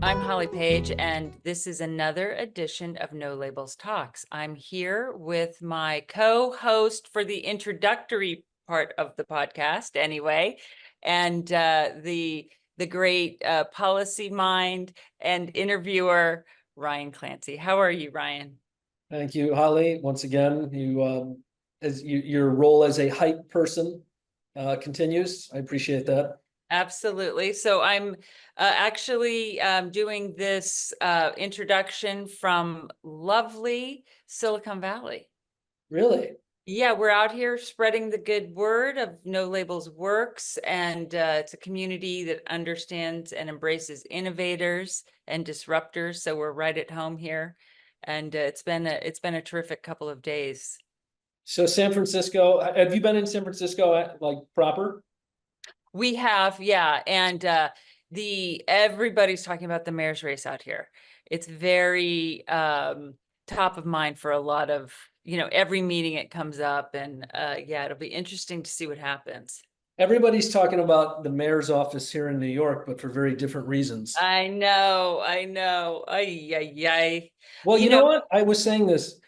I'm Holly Page, and this is another edition of No Labels Talks. I'm here with my co-host for the introductory part of the podcast, anyway, and the great policy mind and interviewer, Ryan Clancy. How are you, Ryan? Thank you, Holly. Once again, your role as a hype person continues. I appreciate that. Absolutely. So I'm actually doing this introduction from lovely Silicon Valley. Really? Yeah, we're out here spreading the good word of No Labels Works, and it's a community that understands and embraces innovators and disruptors. So we're right at home here, and it's been a terrific couple of days. So San Francisco, have you been in San Francisco like proper? We have, yeah, and everybody's talking about the mayor's race out here. It's very top of mind for a lot of, every meeting it comes up, and yeah, it'll be interesting to see what happens. Everybody's talking about the mayor's office here in New York, but for very different reasons. I know. Ay, ay, ay. Well, You you know know, what? I was saying this.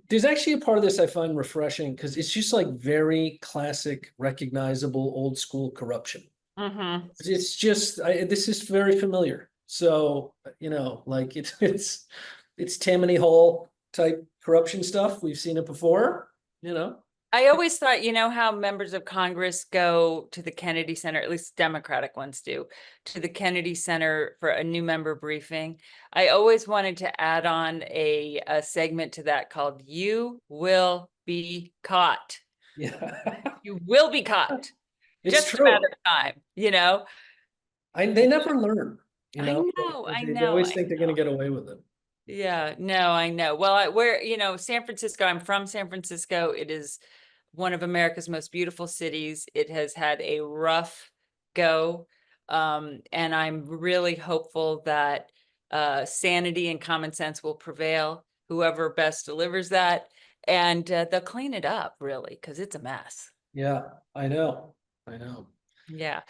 There's actually a part of this I find refreshing because it's just like very classic, recognizable, old school corruption. mhm. It's just this is very familiar. So like it's Tammany Hall type corruption stuff. We've seen it before. I always thought, how members of Congress go to the Kennedy Center, at least Democratic ones do, to the Kennedy Center for a new member briefing. I always wanted to add on a segment to that called "You Will Be Caught." Yeah, You will be caught. it's Just a true. matter of time. They never learn. I know, I They know, always I think they're going know. to get away with it. Yeah, no, I know. Well, San Francisco, I'm from San Francisco. It is one of America's most beautiful cities. It has had a rough go. And I'm really hopeful that sanity and common sense will prevail, whoever best delivers that. And they'll clean it up, really, because it's a mess. Yeah, I know. I know. Yeah.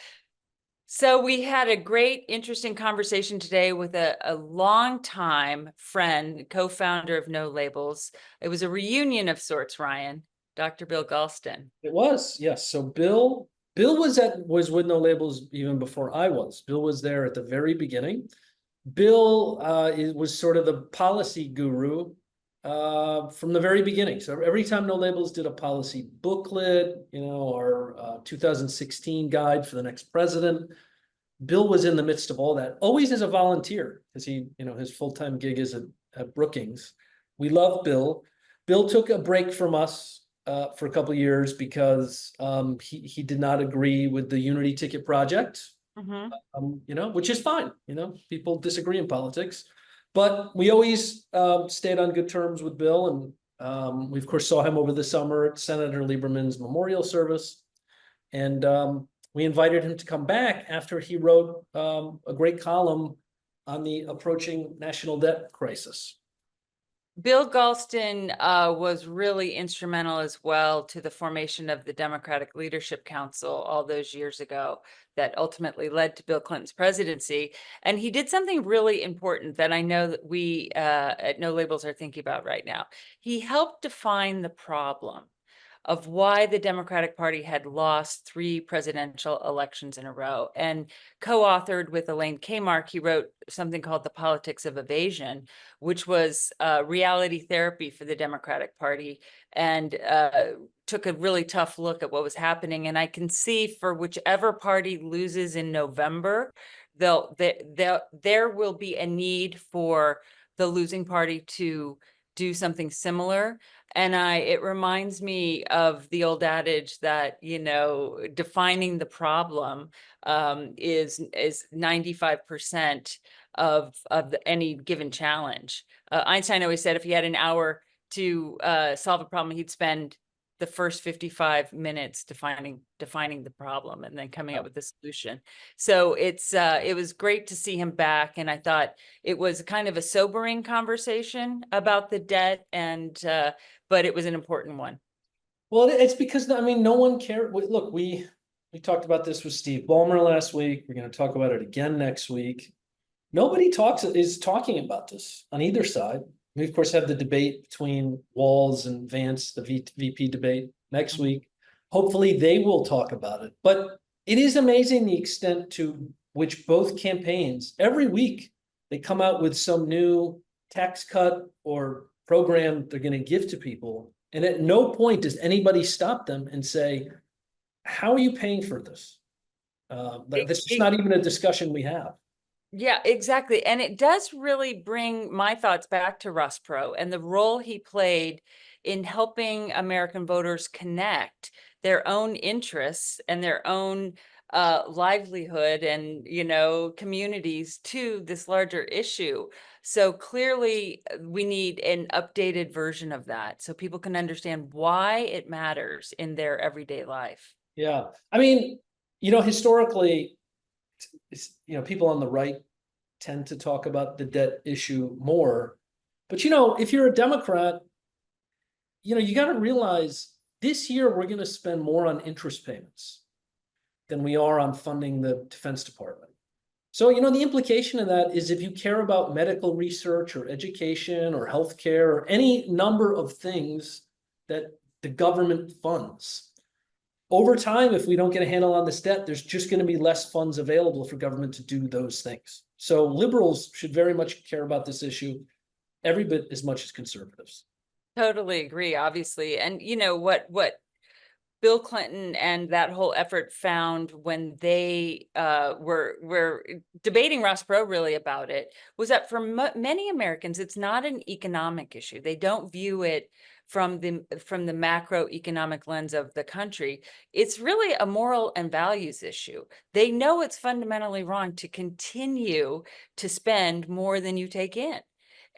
So we had a great, interesting conversation today with a longtime friend, co-founder of No Labels. It was a reunion of sorts, Ryan, Dr. Bill Galston. It was, yes. So Bill was with No Labels even before I was. Bill was there at the very beginning. Bill was sort of the policy guru from the very beginning. So every time No Labels did a policy booklet, our 2016 guide for the next president, Bill was in the midst of all that, always as a volunteer, because his full-time gig is at Brookings. We love Bill. Bill took a break from us for a couple of years because he did not agree with the Unity Ticket project. Which is fine. People disagree in politics, but we always stayed on good terms with Bill, and we of course saw him over the summer at Senator Lieberman's memorial service, and we invited him to come back after he wrote a great column on the approaching national debt crisis. Bill Galston was really instrumental as well to the formation of the Democratic Leadership Council all those years ago that ultimately led to Bill Clinton's presidency. And he did something really important that I know that we at No Labels are thinking about right now. He helped define the problem of why the Democratic Party had lost 3 presidential elections in a row. And co-authored with Elaine Kmark, he wrote something called The Politics of Evasion, which was reality therapy for the Democratic Party, and took a really tough look at what was happening. And I can see for whichever party loses in November, there will be a need for the losing party to do something similar. And it reminds me of the old adage that, defining the problem is 95% of any given challenge. Einstein always said if he had an hour to solve a problem, he'd spend the first 55 minutes defining the problem and then coming up with the solution. So it was great to see him back, and I thought it was kind of a sobering conversation about the debt, and but it was an important one. Well, it's because no one cared. Look, we talked about this with Steve Ballmer last week. We're going to talk about it again next week. Nobody is talking about this on either side. We of course have the debate between Walz and Vance, the VP debate next week. Hopefully they will talk about it. But it is amazing the extent to which both campaigns, every week, they come out with some new tax cut or program they're going to give to people. And at no point does anybody stop them and say, how are you paying for this? This is not even a discussion we have. Yeah, exactly. And it does really bring my thoughts back to Ross Perot and the role he played in helping American voters connect their own interests and their own livelihood and, communities to this larger issue. So clearly we need an updated version of that so people can understand why it matters in their everyday life. Yeah. I mean, historically, people on the right tend to talk about the debt issue more. But, if you're a Democrat, you got to realize this year we're going to spend more on interest payments than we are on funding the Defense Department. So, the implication of that is if you care about medical research or education or healthcare or any number of things that the government funds, over time, if we don't get a handle on this debt, there's just going to be less funds available for government to do those things. So liberals should very much care about this issue every bit as much as conservatives. Totally agree, obviously. And what Bill Clinton and that whole effort found when they were debating Ross Perot really about it was that for many Americans, it's not an economic issue. They don't view it from the macroeconomic lens of the country. It's really a moral and values issue. They know it's fundamentally wrong to continue to spend more than you take in.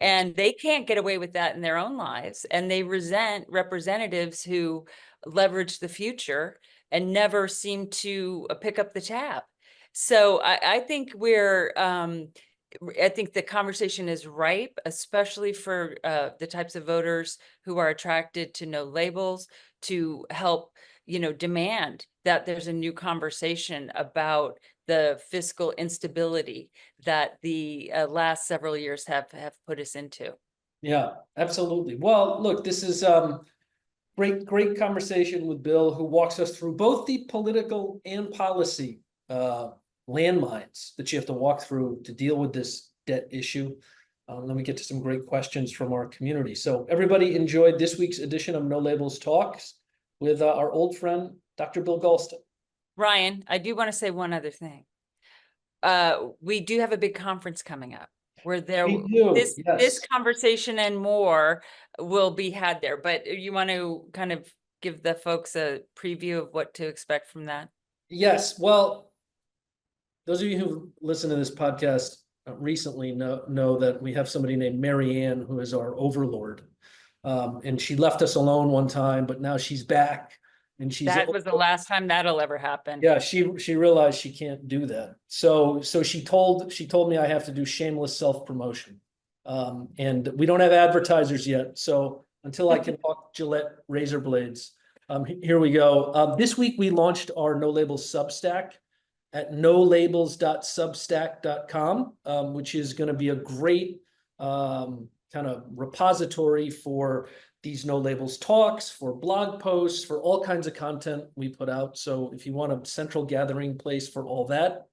And they can't get away with that in their own lives. And they resent representatives who leverage the future and never seem to pick up the tab. So I think I think the conversation is ripe, especially for the types of voters who are attracted to no labels, to help, demand that there's a new conversation about the fiscal instability that the last several years have put us into. Yeah, absolutely. Well, look, this is great conversation with Bill, who walks us through both the political and policy landmines that you have to walk through to deal with this debt issue. Then we get to some great questions from our community. So everybody enjoyed this week's edition of No Labels Talks with our old friend, Dr. Bill Galston. Ryan, I do want to say one other thing. We do have a big conference coming up where this conversation and more will be had there. But you want to kind of give the folks a preview of what to expect from that? Yes. Well, those of you who listen to this podcast recently know that we have somebody named Mary Ann who is our overlord. And she left us alone one time, but now she's back. And that was the last time that'll ever happen. Yeah, she realized she can't do that. So she told me I have to do shameless self-promotion. And we don't have advertisers yet. So until I can talk Gillette razor blades, here we go. This week we launched our No Labels Substack at nolabels.substack.com, which is going to be a great kind of repository for these No Labels talks, for blog posts, for all kinds of content we put out. So if you want a central gathering place for all that,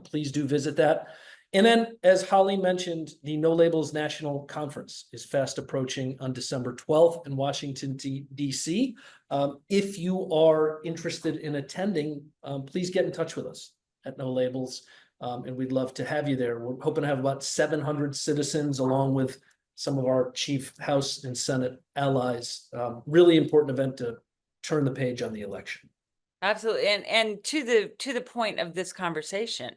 please do visit that. And then, as Holly mentioned, the No Labels National Conference is fast approaching on December 12th in Washington, D.C. If you are interested in attending, please get in touch with us at No Labels, and we'd love to have you there. We're hoping to have about 700 citizens along with some of our chief House and Senate allies. Really important event to turn the page on the election. Absolutely. And to the point of this conversation,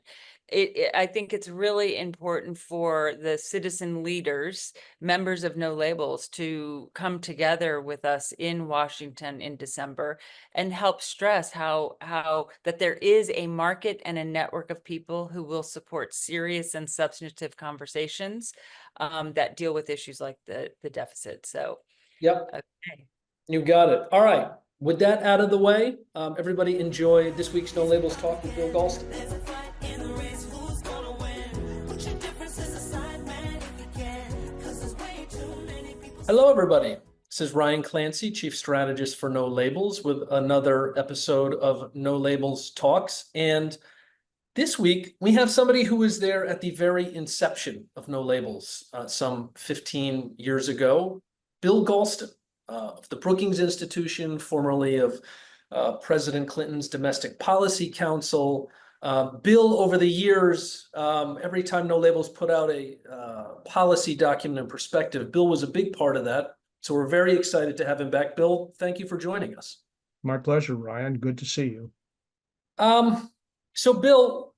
I think it's really important for the citizen leaders, members of No Labels, to come together with us in Washington in December and help stress how that there is a market and a network of people who will support serious and substantive conversations that deal with issues like the deficit. So, yep, okay. You got it. All right. With that out of the way, everybody enjoy this week's No Labels Talk with Bill Galston. Hello, everybody. This is Ryan Clancy, Chief Strategist for No Labels, with another episode of No Labels Talks. And this week, we have somebody who was there at the very inception of No Labels, some 15 years ago, Bill Galston, of the Brookings Institution, formerly of President Clinton's Domestic Policy Council. Bill, over the years, every time No Labels put out a policy document and perspective, Bill was a big part of that. So we're very excited to have him back. Bill, thank you for joining us. My pleasure, Ryan. Good to see you. So Bill,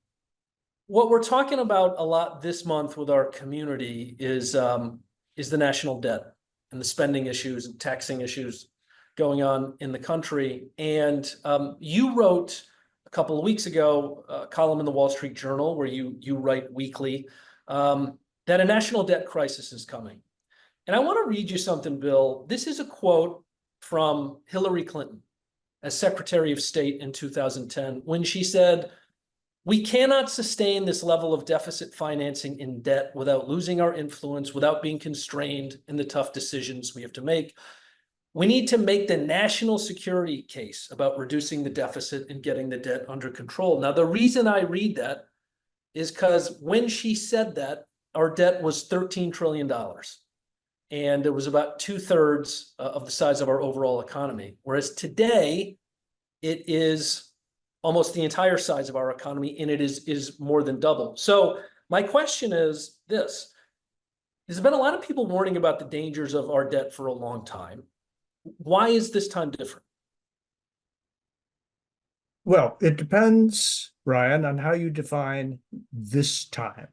what we're talking about a lot this month with our community is the national debt and the spending issues and taxing issues going on in the country. And you wrote a couple of weeks ago a column in the Wall Street Journal where you write weekly that a national debt crisis is coming. And I want to read you something, Bill. This is a quote from Hillary Clinton as Secretary of State in 2010, when she said, "We cannot sustain this level of deficit financing in debt without losing our influence, without being constrained in the tough decisions we have to make. We need to make the national security case about reducing the deficit and getting the debt under control." Now, the reason I read that is because when she said that, our debt was $13 trillion. And it was about 2/3 of the size of our overall economy. Whereas today, it is almost the entire size of our economy, and it is more than double. So my question is this: there's been a lot of people warning about the dangers of our debt for a long time. Why is this time different? Well, it depends, Ryan, on how you define this time.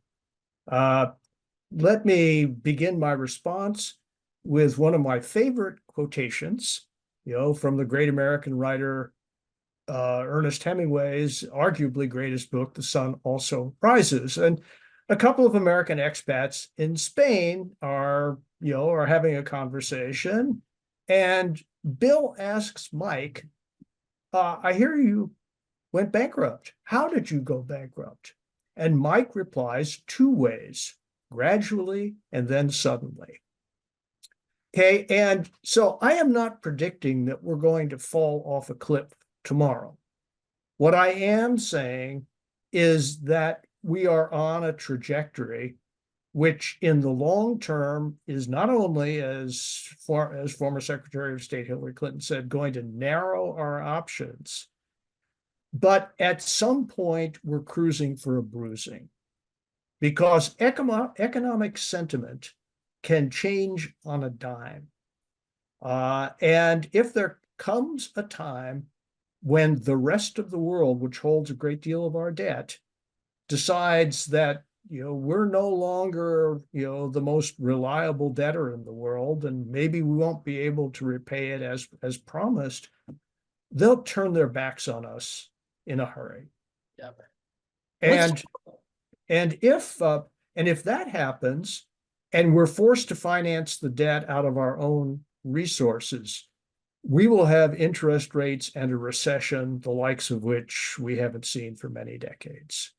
Let me begin my response with one of my favorite quotations, from the great American writer Ernest Hemingway's arguably greatest book, The Sun Also Rises. And a couple of American expats in Spain are having a conversation, and Bill asks Mike, "I hear you went bankrupt. How did you go bankrupt?" And Mike replies 2 ways: gradually and then suddenly. Okay, and so I am not predicting that we're going to fall off a cliff tomorrow. What I am saying is that we are on a trajectory which in the long term is not only, as former Secretary of State Hillary Clinton said, going to narrow our options, but at some point we're cruising for a bruising, because economic sentiment can change on a dime. And if there comes a time when the rest of the world, which holds a great deal of our debt, decides that we're no longer the most reliable debtor in the world, and maybe we won't be able to repay it as promised, they'll turn their backs on us in a hurry. Yeah. And if that happens, and we're forced to finance the debt out of our own resources, we will have interest rates and a recession, the likes of which we haven't seen for many decades.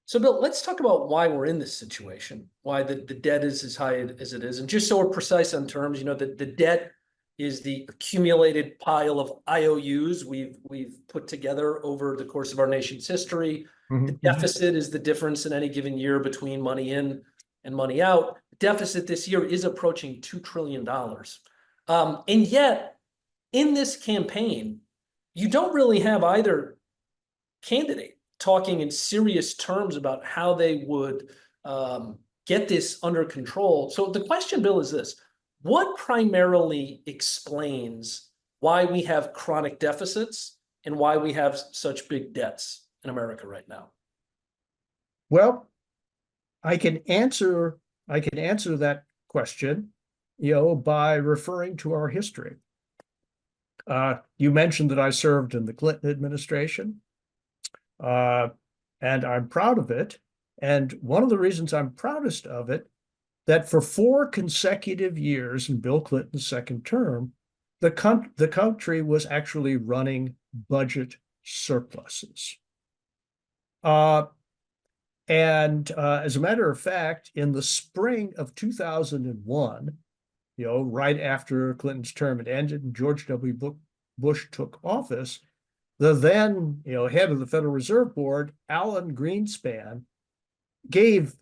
So, Bill, let's talk about why we're in this situation, why the debt is as high as it is. And just so we're precise on terms, the debt is the accumulated pile of IOUs we've put together over the course of our nation's history. Mm-hmm. The deficit is the difference in any given year between money in and money out. The deficit this year is approaching $2 trillion. And yet, in this campaign, you don't really have either candidate talking in serious terms about how they would get this under control. So the question, Bill, is this: what primarily explains why we have chronic deficits and why we have such big debts in America right now? Well, I can answer that question, by referring to our history. You mentioned that I served in the Clinton administration, and I'm proud of it. And one of the reasons I'm proudest of it, that for 4 consecutive years in Bill Clinton's second term, the country was actually running budget surpluses. And as a matter of fact, in the spring of 2001, right after Clinton's term had ended and George W. Bush took office, the then, head of the Federal Reserve Board, Alan Greenspan, gave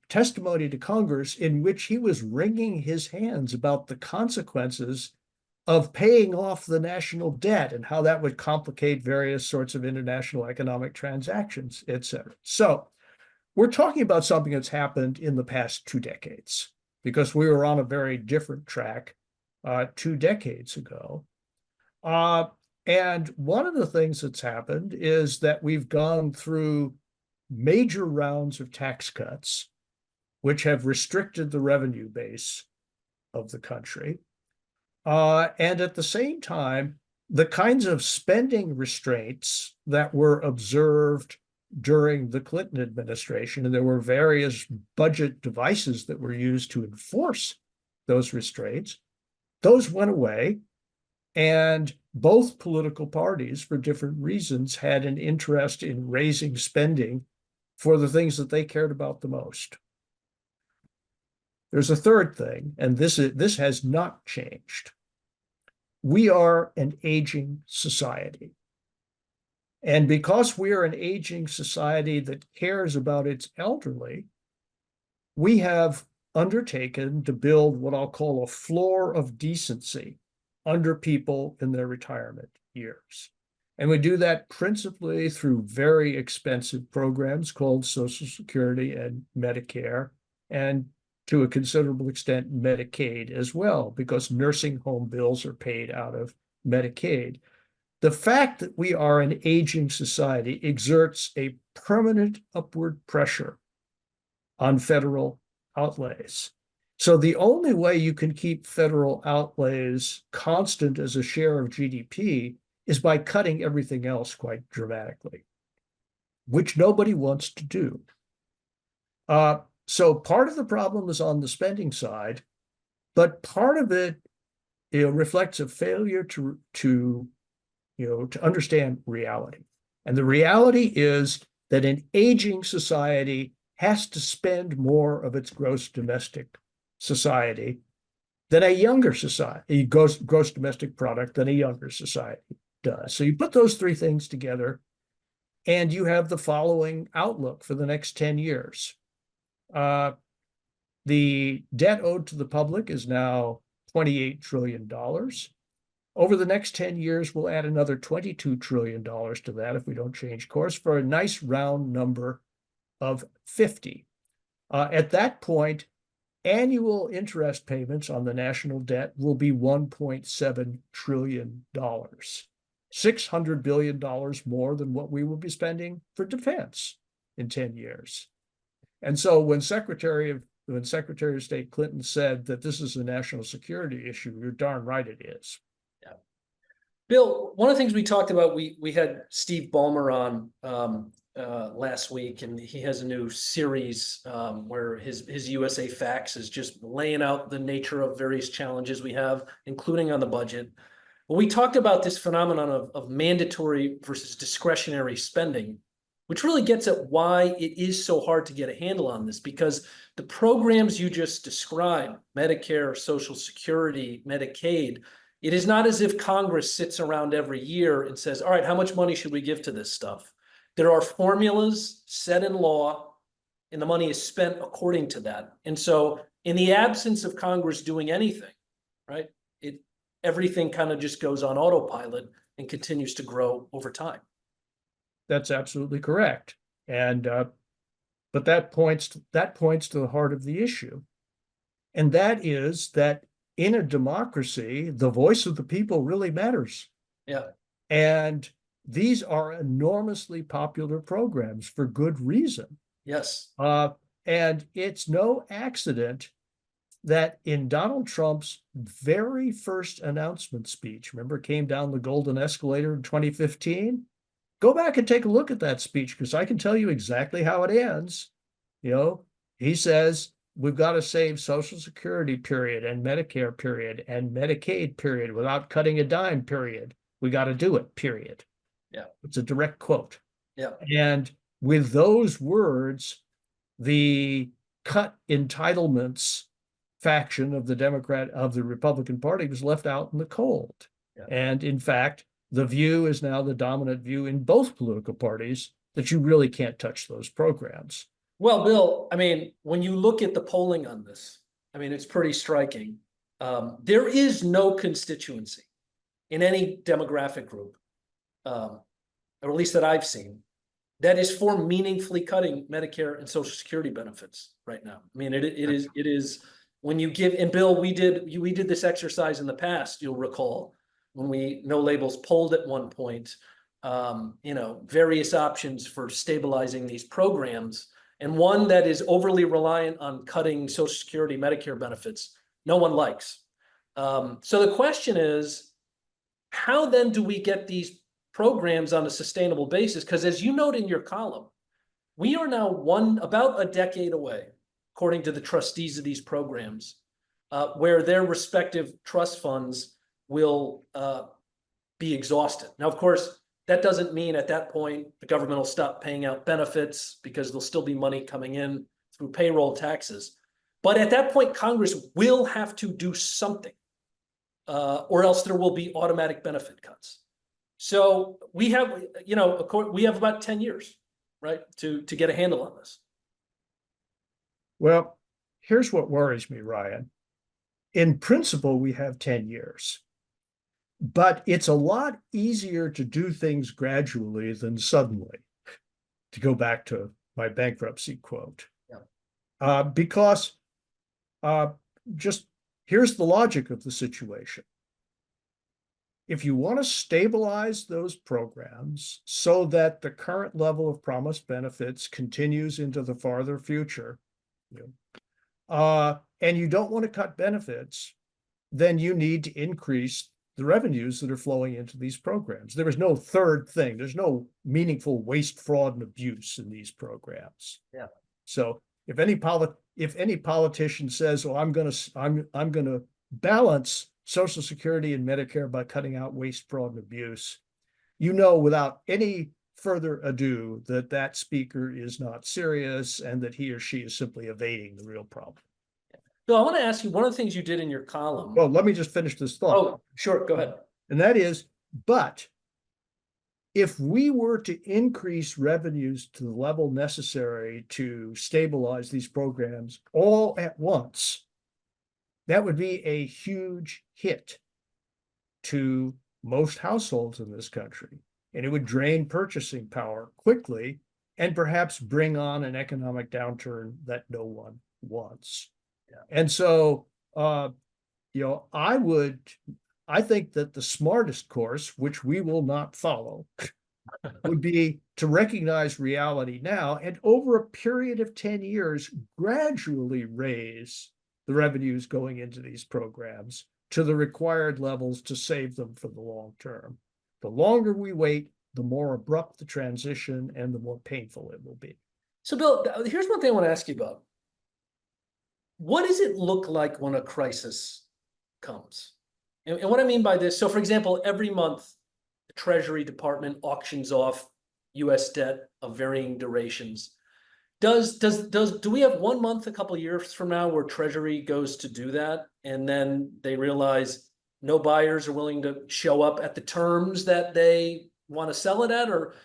testimony to Congress in which he was wringing his hands about the consequences of paying off the national debt and how that would complicate various sorts of international economic transactions, et cetera. So we're talking about something that's happened in the past 2 decades, because we were on a very different track 2 decades ago. And one of the things that's happened is that we've gone through major rounds of tax cuts, which have restricted the revenue base of the country. And at the same time, the kinds of spending restraints that were observed during the Clinton administration, and there were various budget devices that were used to enforce those restraints, those went away. And both political parties, for different reasons, had an interest in raising spending for the things that they cared about the most. There's a third thing, and this has not changed. We are an aging society. And because we are an aging society that cares about its elderly, we have undertaken to build what I'll call a floor of decency under people in their retirement years. And we do that principally through very expensive programs called Social Security and Medicare, and to a considerable extent, Medicaid as well, because nursing home bills are paid out of Medicaid. The fact that we are an aging society exerts a permanent upward pressure on federal outlays. So the only way you can keep federal outlays constant as a share of GDP is by cutting everything else quite dramatically, which nobody wants to do. So part of the problem is on the spending side, but part of it, reflects a failure to understand reality. And the reality is that an aging society has to spend more of its gross domestic society than a younger society, gross domestic product than a younger society does. So you put those 3 things together, and you have the following outlook for the next 10 years. The debt owed to the public is now $28 trillion. Over the next 10 years, we'll add another $22 trillion to that if we don't change course, for a nice round number of 50. At that point, annual interest payments on the national debt will be $1.7 trillion, $600 billion more than what we will be spending for defense in 10 years. And so when Secretary of State Clinton said that this is a national security issue, you're darn right it is. Yeah. Bill, one of the things we talked about, we had Steve Ballmer on last week, and he has a new series where his USA Facts is just laying out the nature of various challenges we have, including on the budget. Well, we talked about this phenomenon of mandatory versus discretionary spending, which really gets at why it is so hard to get a handle on this, because the programs you just described, Medicare, Social Security, Medicaid, it is not as if Congress sits around every year and says, all right, how much money should we give to this stuff? There are formulas set in law, and the money is spent according to that. And so in the absence of Congress doing anything, right, everything kind of just goes on autopilot and continues to grow over time. That's absolutely correct. And but that points to the heart of the issue. And that is that in a democracy, the voice of the people really matters. Yeah. And these are enormously popular programs for good reason. Yes. And it's no accident that in Donald Trump's very first announcement speech, remember, came down the golden escalator in 2015? Go back and take a look at that speech, because I can tell you exactly how it ends. He says, we've got to save Social Security, period, and Medicare, period, and Medicaid, period, without cutting a dime, period. We got to do it, period. Yeah. It's a direct quote. Yeah. And with those words, the cut entitlements faction of the Republican Party was left out in the cold. Yeah. And in fact, the view is now the dominant view in both political parties that you really can't touch those programs. Well, Bill, I mean, when you look at the polling on this, I mean, it's pretty striking. There is no constituency in any demographic group, or at least that I've seen, that is for meaningfully cutting Medicare and Social Security benefits right now. I mean, it is when you give, and Bill, we did this exercise in the past, you'll recall, when we No Labels polled at one point, various options for stabilizing these programs, and one that is overly reliant on cutting Social Security, Medicare benefits, no one likes. So the question is, how then do we get these programs on a sustainable basis? Because as you note in your column, we are now about a decade away, according to the trustees of these programs, where their respective trust funds will be exhausted. Now, of course, that doesn't mean at that point the government will stop paying out benefits, because there'll still be money coming in through payroll taxes. But at that point, Congress will have to do something, or else there will be automatic benefit cuts. So we have, we have about 10 years, right, to get a handle on this. Well, here's what worries me, Ryan. In principle, we have 10 years, but it's a lot easier to do things gradually than suddenly, to go back to my bankruptcy quote. Yeah. Because just here's the logic of the situation. If you want to stabilize those programs so that the current level of promised benefits continues into the farther future, and you don't want to cut benefits, then you need to increase the revenues that are flowing into these programs. There is no third thing. There's no meaningful waste, fraud, and abuse in these programs. Yeah. So if any politician says, "Well, I'm gonna balance Social Security and Medicare by cutting out waste, fraud, and abuse," without any further ado that speaker is not serious and that he or she is simply evading the real problem. Bill, I want to ask you, one of the things you did in your column. Well, let me just finish this thought. Oh, sure, go ahead. And that is, but if we were to increase revenues to the level necessary to stabilize these programs all at once, that would be a huge hit to most households in this country. And it would drain purchasing power quickly and perhaps bring on an economic downturn that no one wants. Yeah. And so, I think that the smartest course, which we will not follow, would be to recognize reality now and over a period of 10 years, gradually raise the revenues going into these programs to the required levels to save them for the long term. The longer we wait, the more abrupt the transition and the more painful it will be. So, Bill, here's one thing I want to ask you about. What does it look like when a crisis comes? And what I mean by this, so for example, every month, the Treasury Department auctions off US debt of varying durations. Do we have 1 month a couple of years from now where Treasury goes to do that, and then they realize no buyers are willing to show up at the terms that they want to sell it at? Or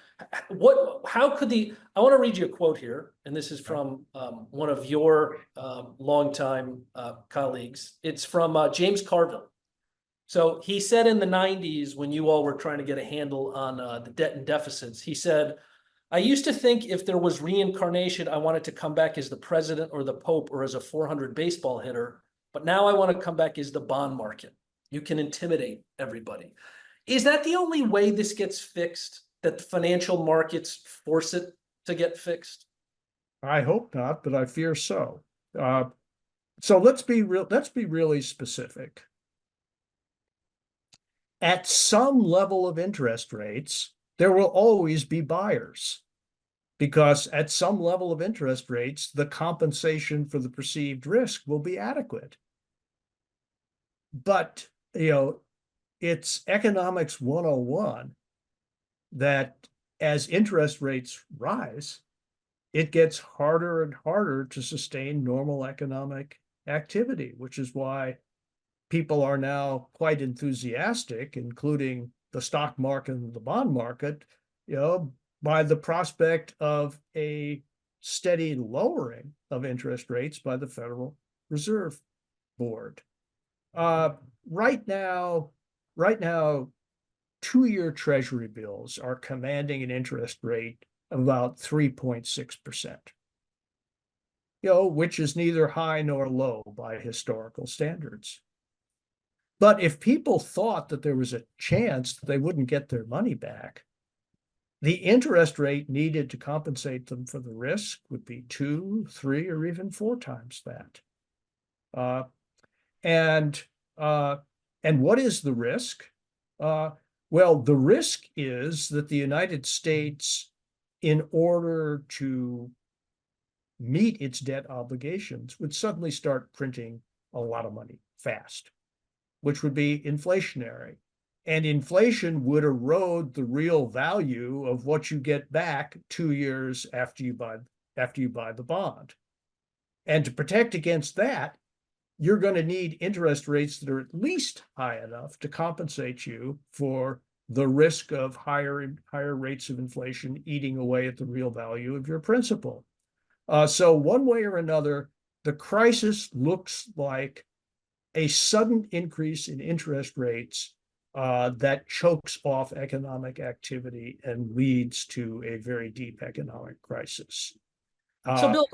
how could I want to read you a quote here, and this is from one of your longtime colleagues. It's from James Carville. So he said in the 90s, when you all were trying to get a handle on the debt and deficits, he said, "I used to think if there was reincarnation, I wanted to come back as the president or the Pope or as a 400 baseball hitter. But now I want to come back as the bond market. You can intimidate everybody." Is that the only way this gets fixed, that the financial markets force it to get fixed? I hope not, but I fear so. So let's be really specific. At some level of interest rates, there will always be buyers, because at some level of interest rates, the compensation for the perceived risk will be adequate. But, it's economics 101 that as interest rates rise, it gets harder and harder to sustain normal economic activity, which is why people are now quite enthusiastic, including the stock market and the bond market, by the prospect of a steady lowering of interest rates by the Federal Reserve Board. Right now, 2-year Treasury bills are commanding an interest rate of about 3.6%, which is neither high nor low by historical standards. But if people thought that there was a chance that they wouldn't get their money back, the interest rate needed to compensate them for the risk would be 2, 3, or even 4 times that. And what is the risk? Well, the risk is that the United States, in order to meet its debt obligations, would suddenly start printing a lot of money fast, which would be inflationary. And inflation would erode the real value of what you get back 2 years after you buy the bond. And to protect against that, you're going to need interest rates that are at least high enough to compensate you for the risk of higher rates of inflation eating away at the real value of your principal. So one way or another, the crisis looks like a sudden increase in interest rates that chokes off economic activity and leads to a very deep economic crisis. So, Bill,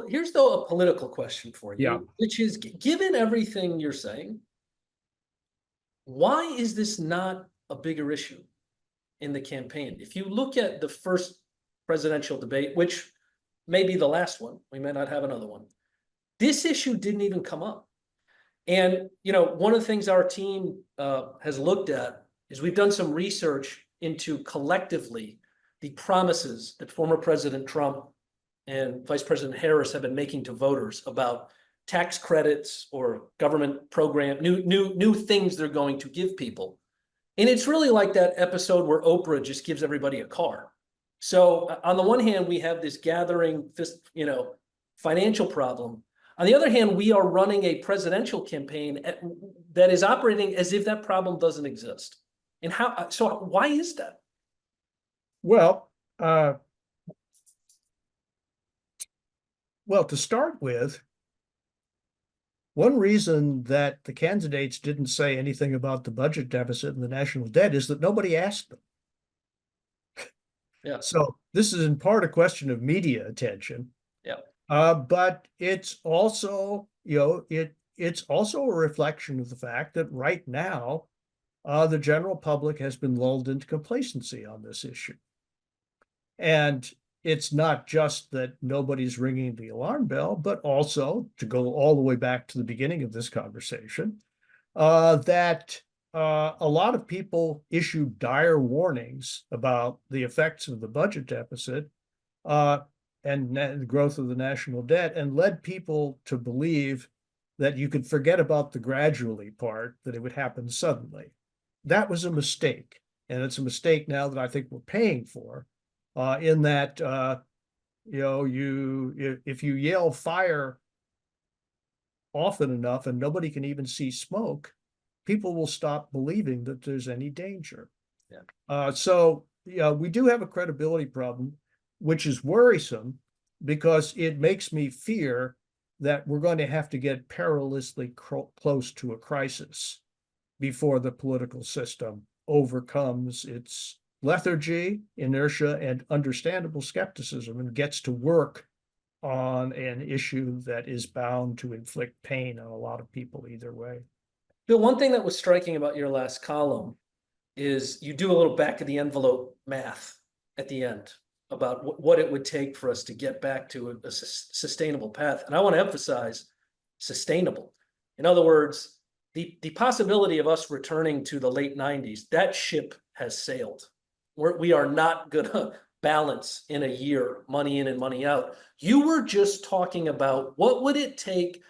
here's though a political question for you, Yeah. which is, given everything you're saying, why is this not a bigger issue in the campaign? If you look at the first presidential debate, which may be the last one, we may not have another one, this issue didn't even come up. And, one of the things our team has looked at is we've done some research into collectively the promises that former President Trump and Vice President Harris have been making to voters about tax credits or government program, new things they're going to give people. And it's really like that episode where Oprah just gives everybody a car. So on the one hand, we have this gathering, financial problem. On the other hand, we are running a presidential campaign that is operating as if that problem doesn't exist. And why is that? Well, to start with, one reason that the candidates didn't say anything about the budget deficit and the national debt is that nobody asked them. Yeah. So this is in part a question of media attention. Yeah. But it's also, it's also a reflection of the fact that right now, the general public has been lulled into complacency on this issue. And it's not just that nobody's ringing the alarm bell, but also, to go all the way back to the beginning of this conversation, that a lot of people issued dire warnings about the effects of the budget deficit and the growth of the national debt, and led people to believe that you could forget about the gradually part, that it would happen suddenly. That was a mistake. And it's a mistake now that I think we're paying for. In that, if you yell fire often enough and nobody can even see smoke, people will stop believing that there's any danger. Yeah. So we do have a credibility problem, which is worrisome because it makes me fear that we're going to have to get perilously close to a crisis before the political system overcomes its lethargy, inertia, and understandable skepticism and gets to work on an issue that is bound to inflict pain on a lot of people either way. Bill, one thing that was striking about your last column is you do a little back of the envelope math at the end about what it would take for us to get back to a sustainable path. And I want to emphasize sustainable. In other words, the possibility of us returning to the late 90s, that ship has sailed. We are not going to balance in a year, money in and money out. You were just talking about what would it take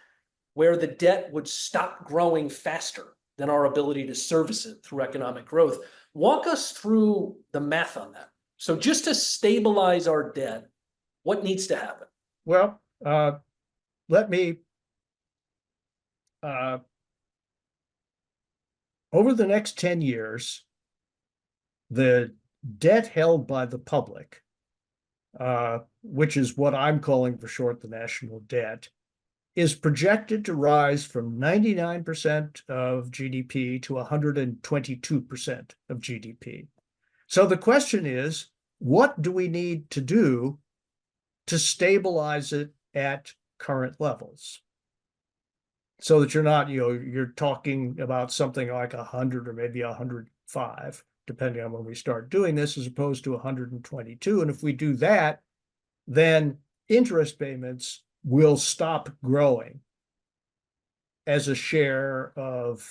where the debt would stop growing faster than our ability to service it through economic growth. Walk us through the math on that. So just to stabilize our debt, what needs to happen? Well, let me over the next 10 years, the debt held by the public, which is what I'm calling for short the national debt, is projected to rise from 99% of GDP to 122% of GDP. So the question is, what do we need to do to stabilize it at current levels? So that you're not, you're talking about something like 100 or maybe 105, depending on when we start doing this, as opposed to 122. And if we do that, then interest payments will stop growing as a share of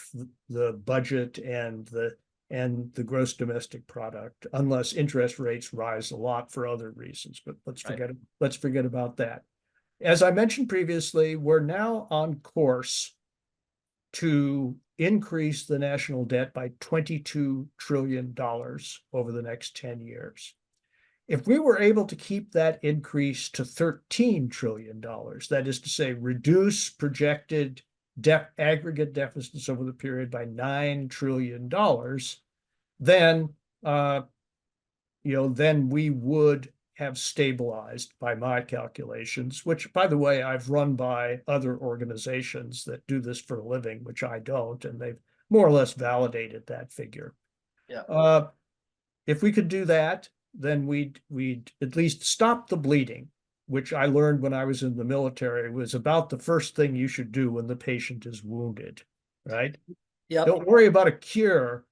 the budget and the gross domestic product, unless interest rates rise a lot for other reasons. But let's forget about that. As I mentioned previously, we're now on course to increase the national debt by $22 trillion over the next 10 years. If we were able to keep that increase to $13 trillion, that is to say, reduce projected aggregate deficits over the period by $9 trillion, then then we would have stabilized, by my calculations, which, by the way, I've run by other organizations that do this for a living, which I don't, and they've more or less validated that figure. Yeah. If we could do that, then we'd at least stop the bleeding, which I learned when I was in the military was about the first thing you should do when the patient is wounded, right? Yeah. Don't worry about a cure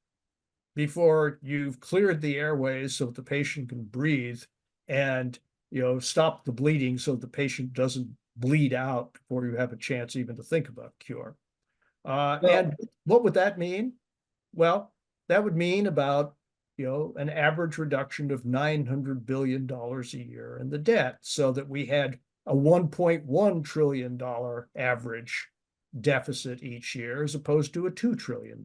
before you've cleared the airways so the patient can breathe, and stop the bleeding so the patient doesn't bleed out before you have a chance even to think about cure. And what would that mean? Well, that would mean about an average reduction of $900 billion a year in the debt, so that we had a $1.1 trillion average deficit each year, as opposed to a $2 trillion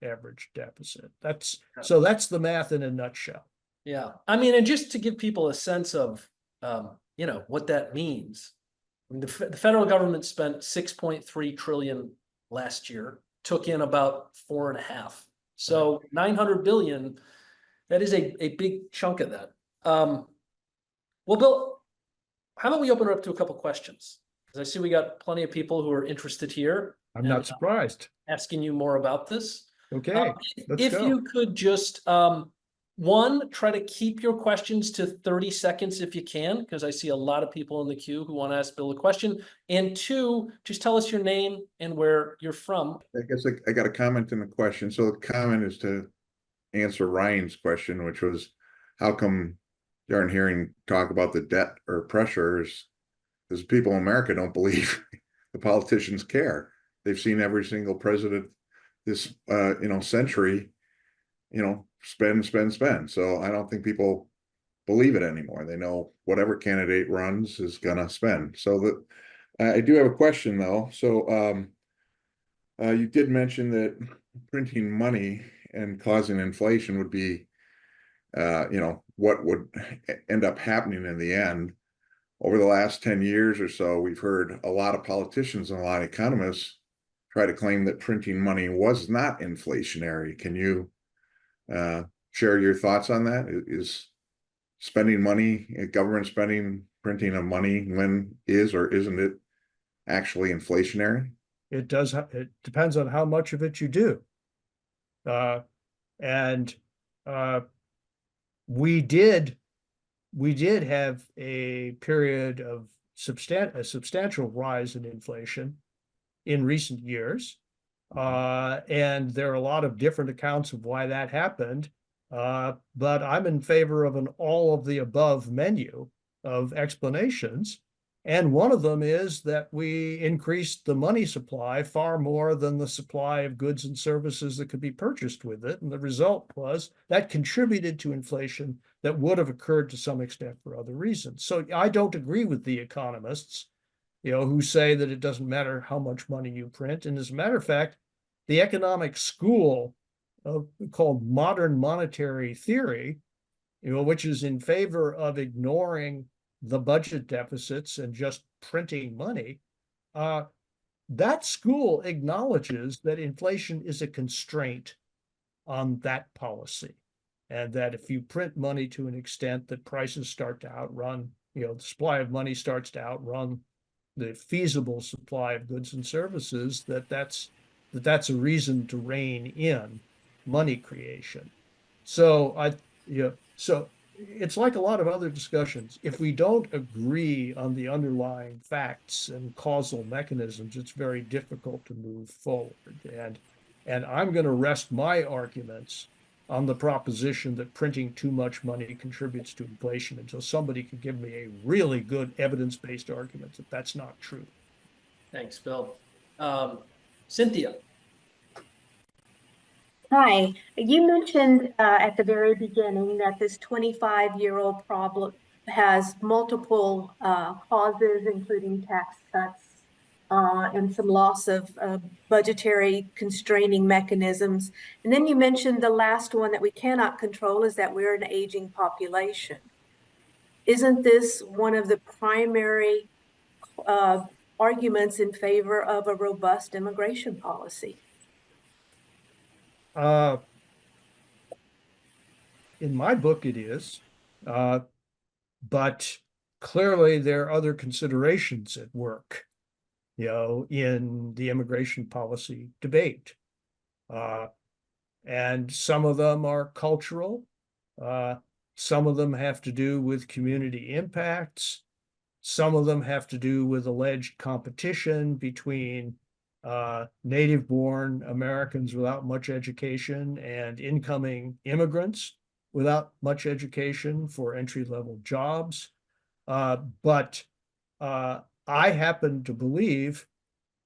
average deficit. That's the math in a nutshell. Yeah. I mean, and just to give people a sense of, what that means. I mean, the federal government spent 6.3 trillion last year, took in about 4.5. So 900 billion, that is a big chunk of that. Well, Bill, how about we open it up to a couple questions? Because I see we got plenty of people who are interested here. I'm not surprised. Asking you more about this. Okay, if you could just, one, try to keep your questions to 30 seconds if you can, because I see a lot of people in the queue who want to ask Bill a question. And two, just tell us your name and where you're from. I guess I got a comment and a question. So the comment is to answer Ryan's question, which was, how come you aren't hearing talk about the debt or pressures? Because people in America don't believe the politicians care. They've seen every single president this century, spend. So I don't think people believe it anymore. They know whatever candidate runs is gonna spend. So that I do have a question though. So you did mention that printing money and causing inflation would be what would end up happening in the end. Over the last 10 years or so, we've heard a lot of politicians and a lot of economists try to claim that printing money was not inflationary. Can you share your thoughts on that? Is spending money, government spending, printing of money, when is or isn't it actually inflationary? It does. It depends on how much of it you do. We did have a period of a substantial rise in inflation in recent years. And there are a lot of different accounts of why that happened. But I'm in favor of an all of the above menu of explanations. And one of them is that we increased the money supply far more than the supply of goods and services that could be purchased with it. And the result was that contributed to inflation that would have occurred to some extent for other reasons. So I don't agree with the economists, who say that it doesn't matter how much money you print. And as a matter of fact, the economic school called modern monetary theory, which is in favor of ignoring the budget deficits and just printing money, that school acknowledges that inflation is a constraint on that policy. And that if you print money to an extent that prices start to outrun, the supply of money starts to outrun the feasible supply of goods and services, that's a reason to rein in money creation. So so it's like a lot of other discussions. If we don't agree on the underlying facts and causal mechanisms, it's very difficult to move forward. And I'm going to rest my arguments on the proposition that printing too much money contributes to inflation until somebody can give me a really good evidence-based argument that that's not true. Thanks, Bill. Cynthia. Hi, you mentioned at the very beginning that this 25-year-old problem has multiple causes, including tax cuts and some loss of budgetary constraining mechanisms. And then you mentioned the last one that we cannot control is that we're an aging population. Isn't this one of the primary arguments in favor of a robust immigration policy? In my book, it is, but clearly there are other considerations at work, in the immigration policy debate. And some of them are cultural. Some of them have to do with community impacts. Some of them have to do with alleged competition between native-born Americans without much education and incoming immigrants without much education for entry-level jobs. But I happen to believe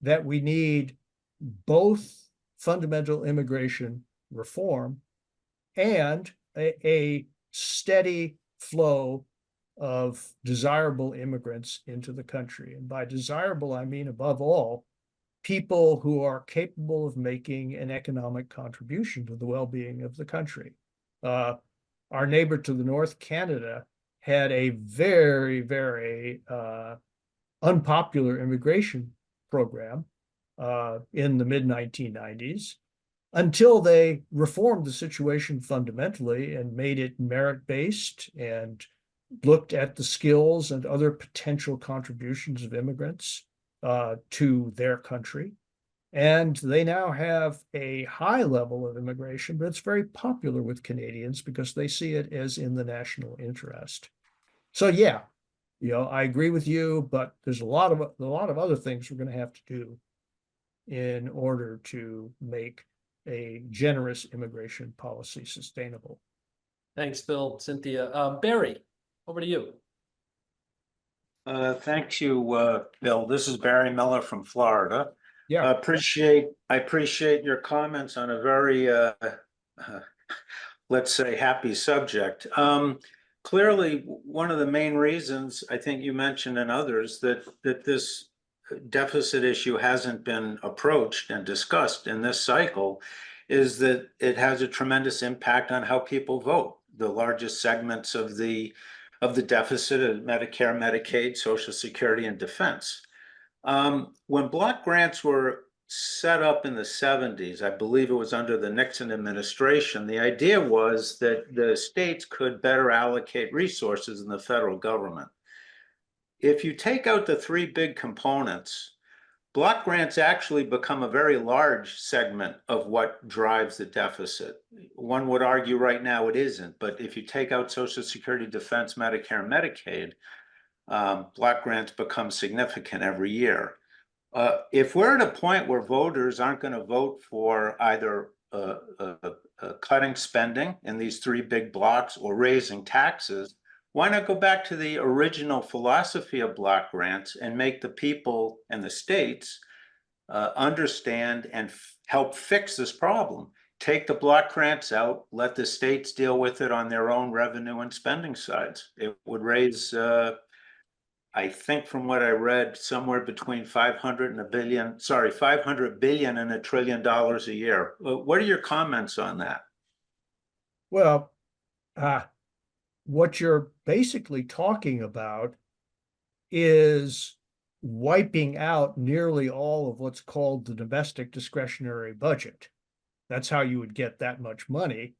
that we need both fundamental immigration reform and a steady flow of desirable immigrants into the country. And by desirable, I mean, above all, people who are capable of making an economic contribution to the well-being of the country. Our neighbor to the north, Canada, had a very, very unpopular immigration program in the mid-1990s until they reformed the situation fundamentally and made it merit-based and looked at the skills and other potential contributions of immigrants to their country. And they now have a high level of immigration, but it's very popular with Canadians because they see it as in the national interest. So yeah, I agree with you, but there's a lot of other things we're going to have to do in order to make a generous immigration policy sustainable. Thanks, Bill. Cynthia. Barry, over to you. Thank you, Bill. This is Barry Miller from Florida. Yeah. I appreciate your comments on a very, let's say, happy subject. Clearly, one of the main reasons I think you mentioned and others that this deficit issue hasn't been approached and discussed in this cycle is that it has a tremendous impact on how people vote. The largest segments of the deficit are Medicare, Medicaid, Social Security, and defense. When block grants were set up in the 70s, I believe it was under the Nixon administration, the idea was that the states could better allocate resources in the federal government. If you take out the three big components, block grants actually become a very large segment of what drives the deficit. One would argue right now it isn't, but if you take out Social Security, Defense, Medicare, and Medicaid, block grants become significant every year. If we're at a point where voters aren't going to vote for either cutting spending in these three big blocks or raising taxes, why not go back to the original philosophy of block grants and make the people and the states understand and help fix this problem? Take the block grants out, let the states deal with it on their own revenue and spending sides. It would raise, I think from what I read, somewhere between 500 billion and $1 trillion a year. What are your comments on that? Well, what you're basically talking about is wiping out nearly all of what's called the domestic discretionary budget. That's how you would get that much money.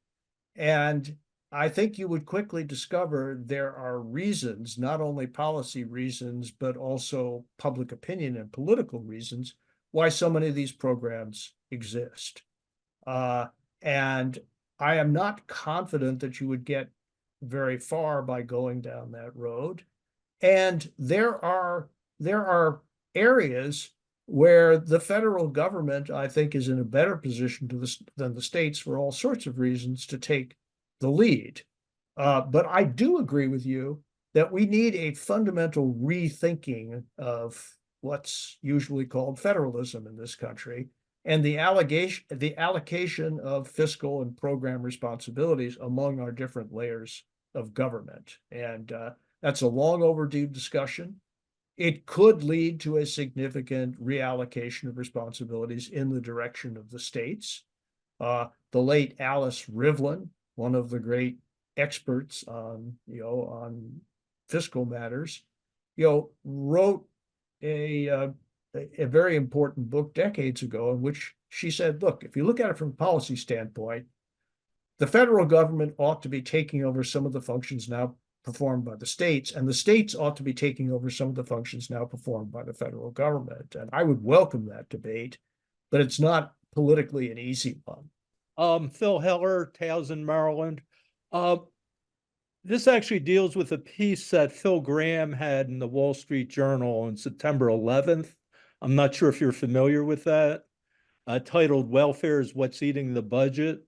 And I think you would quickly discover there are reasons, not only policy reasons, but also public opinion and political reasons, why so many of these programs exist. And I am not confident that you would get very far by going down that road. And there are areas where the federal government, I think, is in a better position than the states for all sorts of reasons to take the lead. But I do agree with you that we need a fundamental rethinking of what's usually called federalism in this country, and the allocation of fiscal and program responsibilities among our different layers of government. And that's a long overdue discussion. It could lead to a significant reallocation of responsibilities in the direction of the states. The late Alice Rivlin, one of the great experts on fiscal matters, wrote a very important book decades ago in which she said, look, if you look at it from a policy standpoint, the federal government ought to be taking over some of the functions now performed by the states, and the states ought to be taking over some of the functions now performed by the federal government. And I would welcome that debate, but it's not politically an easy one. Phil Heller, Towson, Maryland. This actually deals with a piece that Phil Graham had in the Wall Street Journal on September 11th. I'm not sure if you're familiar with that, titled "Welfare is What's Eating the Budget,"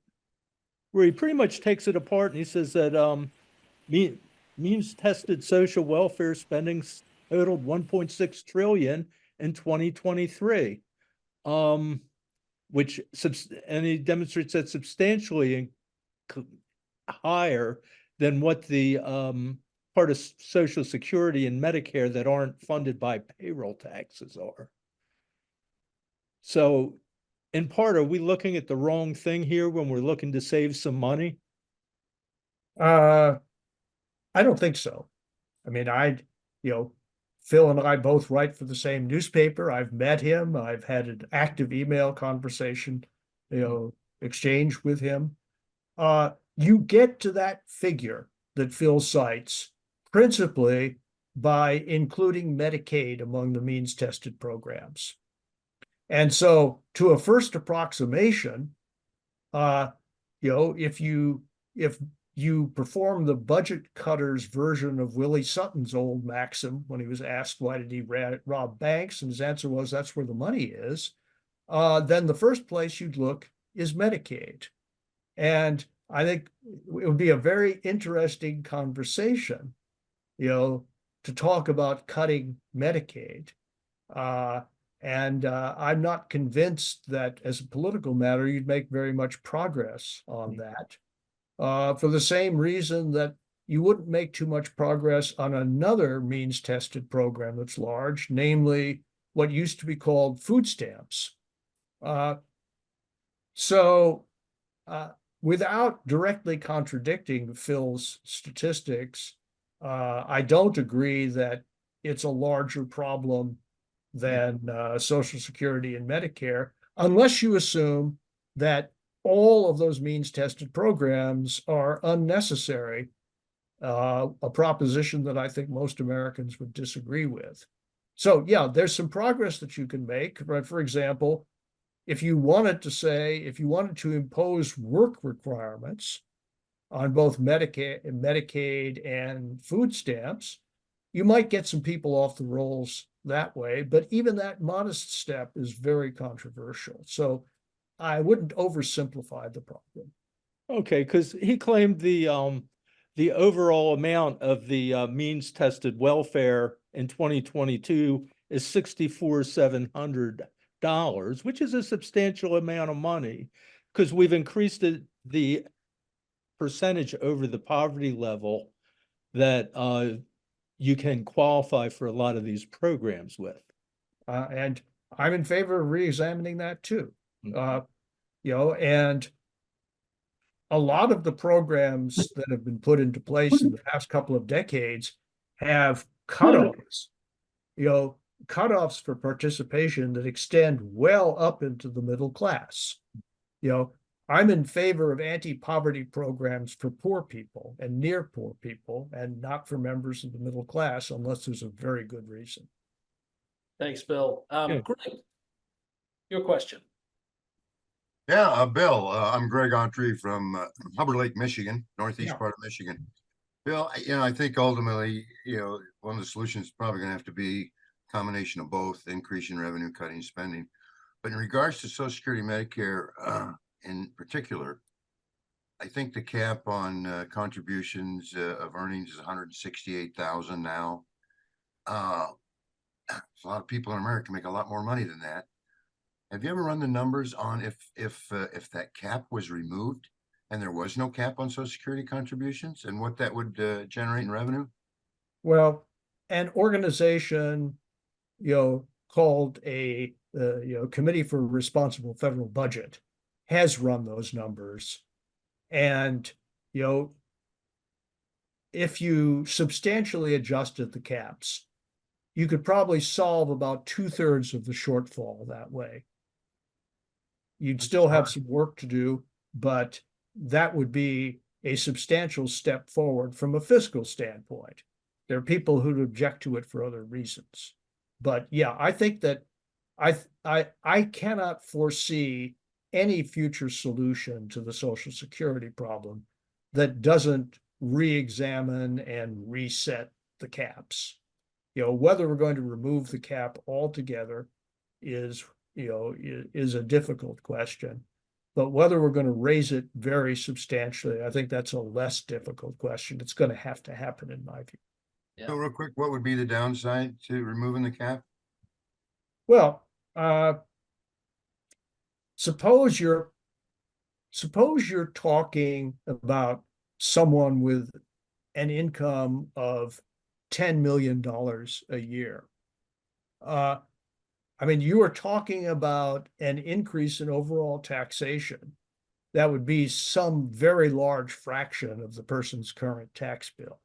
where he pretty much takes it apart and he says that means-tested social welfare spending totaled $1.6 trillion in 2023, and he demonstrates that substantially higher than what the part of Social Security and Medicare that aren't funded by payroll taxes are. So, in part, are we looking at the wrong thing here when we're looking to save some money? I don't think so. I mean, Phil and I both write for the same newspaper. I've met him. I've had an active email conversation, exchange with him. You get to that figure that Phil cites principally by including Medicaid among the means-tested programs. And so to a first approximation, if you perform the budget cutter's version of Willie Sutton's old maxim when he was asked why did he rob banks, and his answer was that's where the money is, then the first place you'd look is Medicaid. And I think it would be a very interesting conversation, to talk about cutting Medicaid. And I'm not convinced that as a political matter, you'd make very much progress on that. For the same reason that you wouldn't make too much progress on another means-tested program that's large, namely what used to be called food stamps. Without directly contradicting Phil's statistics, I don't agree that it's a larger problem than Social Security and Medicare, unless you assume that all of those means-tested programs are unnecessary, a proposition that I think most Americans would disagree with. So yeah, there's some progress that you can make. Right? For example, if you wanted to impose work requirements on both Medicaid and food stamps, you might get some people off the rolls that way, but even that modest step is very controversial. So I wouldn't oversimplify the problem. Okay, because he claimed the overall amount of the means-tested welfare in 2022 is $64,700, which is a substantial amount of money, because we've increased the percentage over the poverty level that you can qualify for a lot of these programs with. And I'm in favor of re-examining that too. And a lot of the programs that have been put into place in the past couple of decades have cutoffs. cutoffs for participation that extend well up into the middle class. You know, I'm in favor of anti-poverty programs for poor people and near poor people and not for members of the middle class unless there's a very good reason. Thanks, Bill. Yeah. Greg, your question. Yeah, Bill, I'm Greg Autry from Hubbard Lake, Michigan, northeast Yeah. part of Michigan. Bill, I think ultimately, one of the solutions is probably going to have to be a combination of both, increasing revenue, cutting spending. But in regards to Social Security, Medicare in particular, I think the cap on contributions of earnings is 168,000 now. A lot of people in America make a lot more money than that. Have you ever run the numbers on if that cap was removed and there was no cap on Social Security contributions and what that would generate in revenue? Well, an organization, called a Committee for Responsible Federal Budget has run those numbers. And, if you substantially adjusted the caps, you could probably solve about 2/3 of the shortfall that way. You'd still have some work to do, but that would be a substantial step forward from a fiscal standpoint. There are people who'd object to it for other reasons. But yeah, I think that I cannot foresee any future solution to the Social Security problem that doesn't re-examine and reset the caps. Whether we're going to remove the cap altogether is a difficult question. But whether we're going to raise it very substantially, I think that's a less difficult question. It's going to have to happen, in my view. Yeah. So real quick, what would be the downside to removing the cap? Well, suppose you're talking about someone with an income of $10 million a year. You are talking about an increase in overall taxation that would be some very large fraction of the person's current tax bill.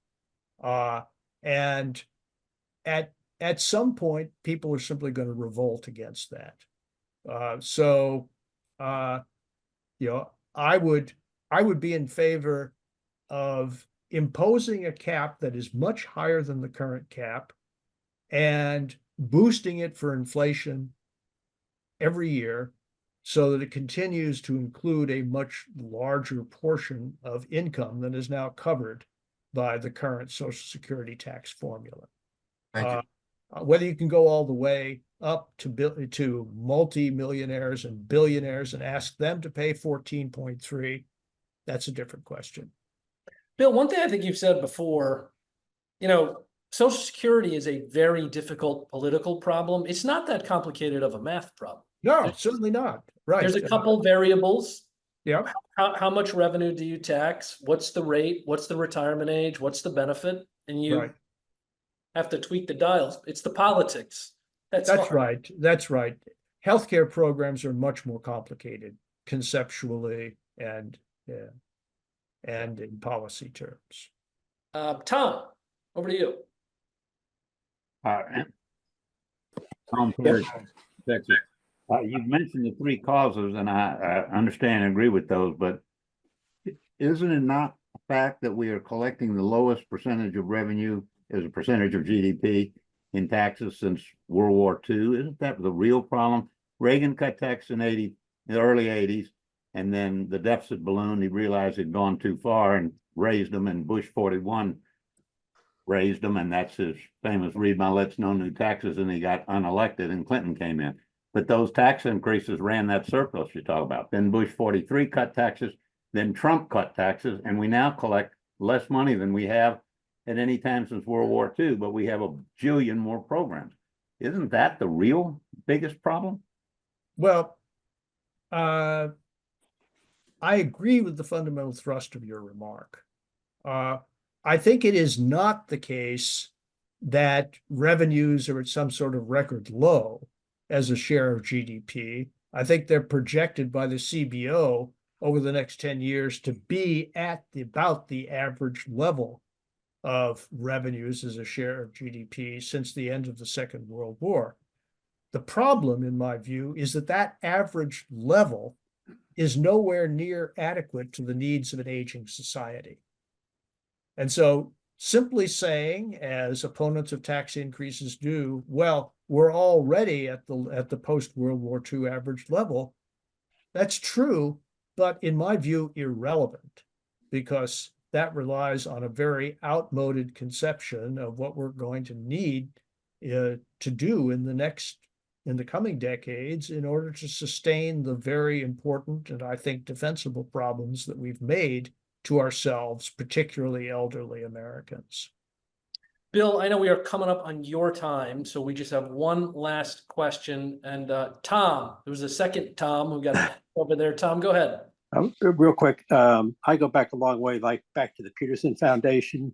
And at some point, people are simply going to revolt against that. I would be in favor of imposing a cap that is much higher than the current cap and boosting it for inflation every year so that it continues to include a much larger portion of income than is now covered by the current Social Security tax formula. Thank you. Whether you can go all the way up to multi-millionaires and billionaires and ask them to pay 14.3, that's a different question. Bill, one thing I think you've said before, Social Security is a very difficult political problem. It's not that complicated of a math problem. No, certainly not. Right. There's a couple variables. Yeah. How much revenue do you tax? What's the rate? What's the retirement age? What's the benefit? And you have to tweak the dials. It's the politics. That's right. That's right. Healthcare programs are much more complicated conceptually and in policy terms. Tom, over to you. Tom Perry, Texas. You've mentioned the three causes, and I understand and agree with those, but isn't it not a fact that we are collecting the lowest percentage of revenue as a percentage of GDP in taxes since World War II? Isn't that the real problem? Reagan cut taxes in the early 80s, and then the deficit ballooned. He realized he'd gone too far and raised them, and Bush 41 raised them, and that's his famous read my lips, no new taxes, and he got unelected and Clinton came in. But those tax increases ran that surplus you talk about. Then Bush 43 cut taxes, then Trump cut taxes, and we now collect less money than we have at any time since World War II, but we have a jillion more programs. Isn't that the real biggest problem? Well, I agree with the fundamental thrust of your remark. I think it is not the case that revenues are at some sort of record low as a share of GDP. I think they're projected by the CBO over the next 10 years to be at about the average level of revenues as a share of GDP since the end of the Second World War. The problem, in my view, is that that average level is nowhere near adequate to the needs of an aging society. And so simply saying, as opponents of tax increases do, well, we're already at the post-World War II average level, that's true, but in my view, irrelevant, because that relies on a very outmoded conception of what we're going to need to do in the coming decades in order to sustain the very important and I think defensible problems that we've made to ourselves, particularly elderly Americans. Bill, I know we are coming up on your time, so we just have one last question. And Tom, there was a second Tom who got over there. Tom, go ahead. Real quick, I go back a long way, like back to the Peterson Foundation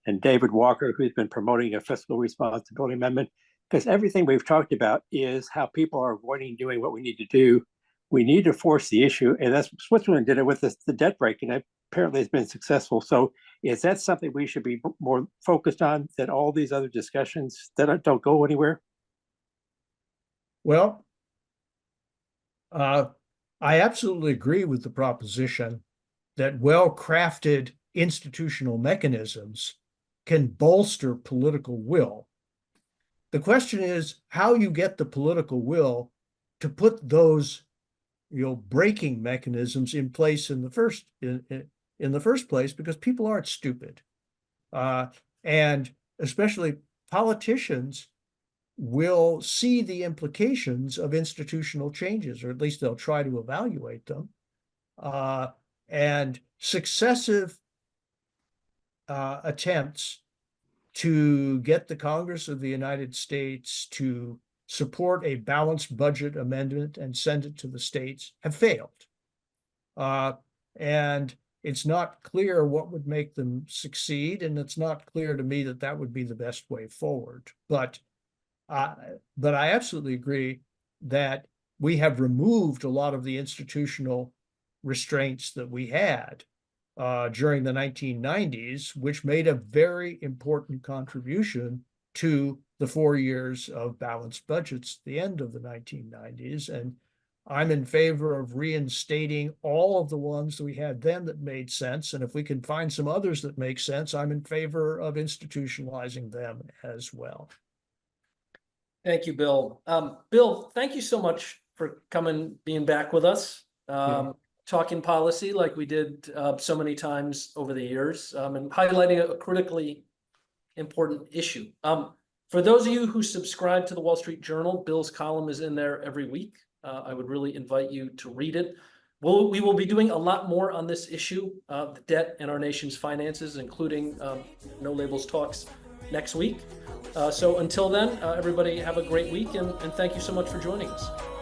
and David Walker, who's been promoting a fiscal responsibility amendment, because everything we've talked about is how people are avoiding doing what we need to do. We need to force the issue, and that's Switzerland did it with the debt break, and apparently it's been successful. So is that something we should be more focused on than all these other discussions that don't go anywhere? Well, I absolutely agree with the proposition that well-crafted institutional mechanisms can bolster political will. The question is how you get the political will to put those, breaking mechanisms in place in the first place, because people aren't stupid, and especially politicians will see the implications of institutional changes, or at least they'll try to evaluate them. And successive attempts to get the Congress of the United States to support a balanced budget amendment and send it to the states have failed. And it's not clear what would make them succeed, and it's not clear to me that that would be the best way forward. But I absolutely agree that we have removed a lot of the institutional restraints that we had during the 1990s, which made a very important contribution to the 4 years of balanced budgets at the end of the 1990s. And I'm in favor of reinstating all of the ones that we had then that made sense. And if we can find some others that make sense, I'm in favor of institutionalizing them as well. Thank you, Bill. Bill, thank you so much for being back with us, talking policy like we did so many times over the years, and highlighting a critically important issue. For those of you who subscribe to the Wall Street Journal, Bill's column is in there every week. I would really invite you to read it. We will be doing a lot more on this issue, the debt in our nation's finances, including No Labels Talks next week. So until then, everybody have a great week, and thank you so much for joining us.